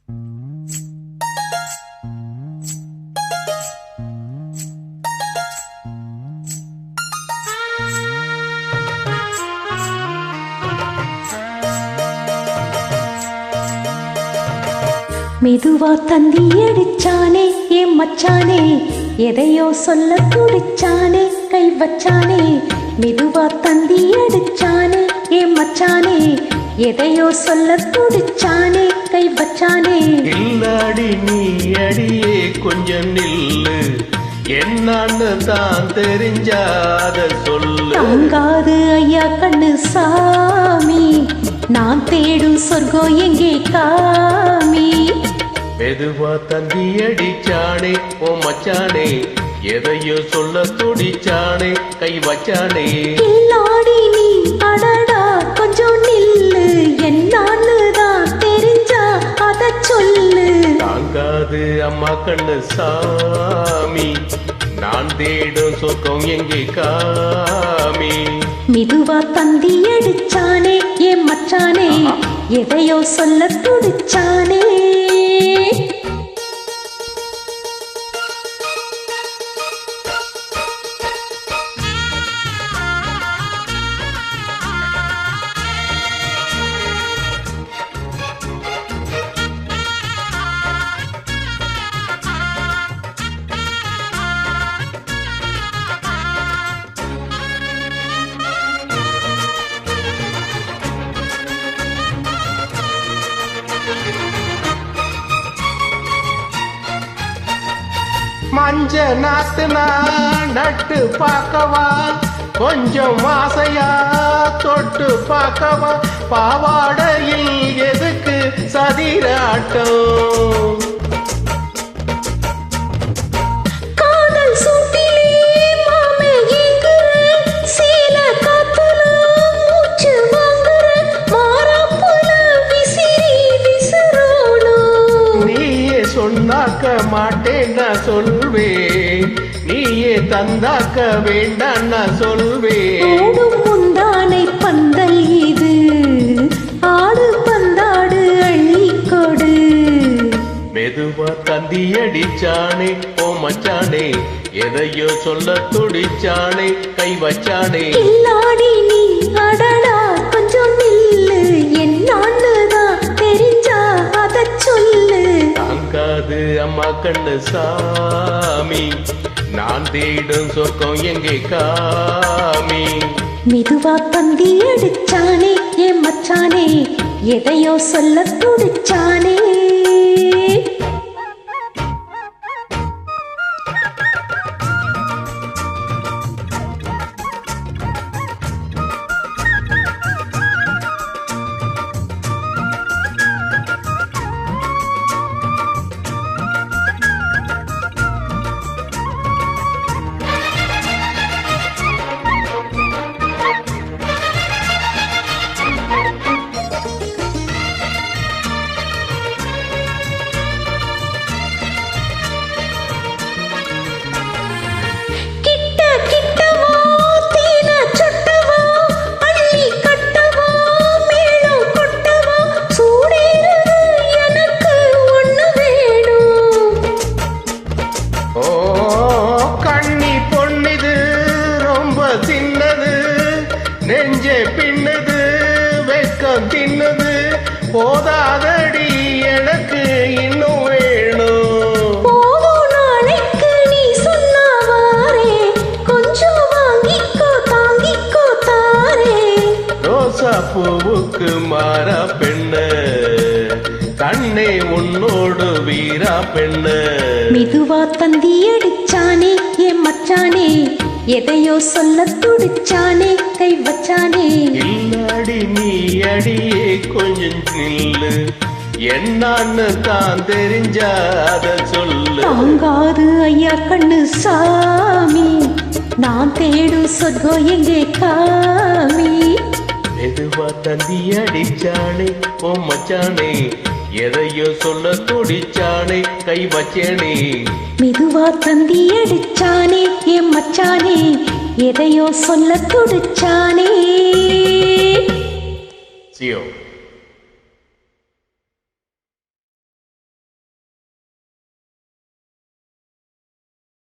மெதுவா தந்தி அடிச்சானே ஏன் மச்சானே, எதையோ சொல்ல துடிச்சானே கை வச்சானே. மெதுவா தந்தி அடிச்சானே ஏன் மச்சானே, எதையோ சொல்ல துடிச்சானே கை வச்சானே. இல்லாடி நீ அடியே கொஞ்சம் நில்லு, என்னன்னு தான் தெரிஞ்சாத சொல்லு. தாங்காது ஐயா கண்ணு சாமி, நான் தேடும் சொர்க்கம் எங்கே காமி. மெதுவா தந்தி அடிச்சானே ஓ மச்சானே, எதையோ சொல்ல துடிச்சானே கை வச்சானே. இல்லாடி நீ அடடா கொஞ்சம் நில்லு, என்னான்னு தான் தெரிஞ்சா அத சொல்லு. தாங்காது அம்மா கண்ணு சாமி, நான் தேடும் சொர்க்கம் எங்கே காமி. மெதுவா தந்தி அடிச்சானே ஏன் மச்சானே, எதையோ சொல்ல துடிச்சானே. மஞ்ச நாத்து நான் நட்டு பார்க்கவா, கொஞ்சம் ஆசையா தொட்டு பார்க்கவா. பாவாடையில் எதுக்கு சதிராட்டம், காதல் சூட்டிலே மாமே ஏங்குற, சீல காத்துல மூச்சு வாங்குற, மாறாப்புல விசிறி விசிறோணும். நீயே சொன்னாக்க மாட்டேன் நான் சொல்வேன், நீயே தந்தாக்க வேண்டாம் நான் சொல்வேன். ஓடும் முந்தானை பந்தல் இது, ஆடு பந்தாடு அள்ளிக்கொடு. மெதுவா தந்தி அடிச்சானே ஓ மச்சானே, எதையோ சொல்ல துடிச்சானே கை வச்சானே. இல்லாடி நீ அடடா கொஞ்சம் நில்லு, என்னான்னு தான் தெரிஞ்சா அத சொல்லு. தாங்காது அம்மா கண்ணு சாமி, நான் தேடும் சொர்க்கம் எங்கே காமி. மெதுவா தந்தி அடிச்சானே ஏன் மச்சானே, எதையோ சொல்ல துடிச்சானே. நெஞ்சே பின்னது வெக்கம் தின்னது, போதாதடி எனக்கு இன்னும் வேணும். போதும் நாளைக்கு நீ சொன்னவாரே, கொஞ்சம் வாங்கிக்கோ தாங்கிக்கோ தாரே. ரோசா பூவுக்கு மாறா பெண்ணு, கண்ணே உன்னோடு வீரா பெண்ணு. மெதுவா தந்தி அடிச்சானே என் மச்சானே, எதையோ சொல்ல துடிச்சானே கை வச்சானே. இல்லாடி நீ அடியே கொஞ்சம் நில்லு, என்னான்னு தான் தெரிஞ்சாத சொல்லு. தாங்காது ஐயா கண்ணு சாமி, நான் தேடும் சொர்க்கம் எங்கே காமி. மெதுவா தந்தி அடிச்சானே ஓ மச்சானே, எதையோ சொல்ல துடிச்சானே கை வச்சேனே. மெதுவா தந்தி அடிச்சானே என் மச்சானே, எதையோ சொல்ல துடிச்சானே. சியோ.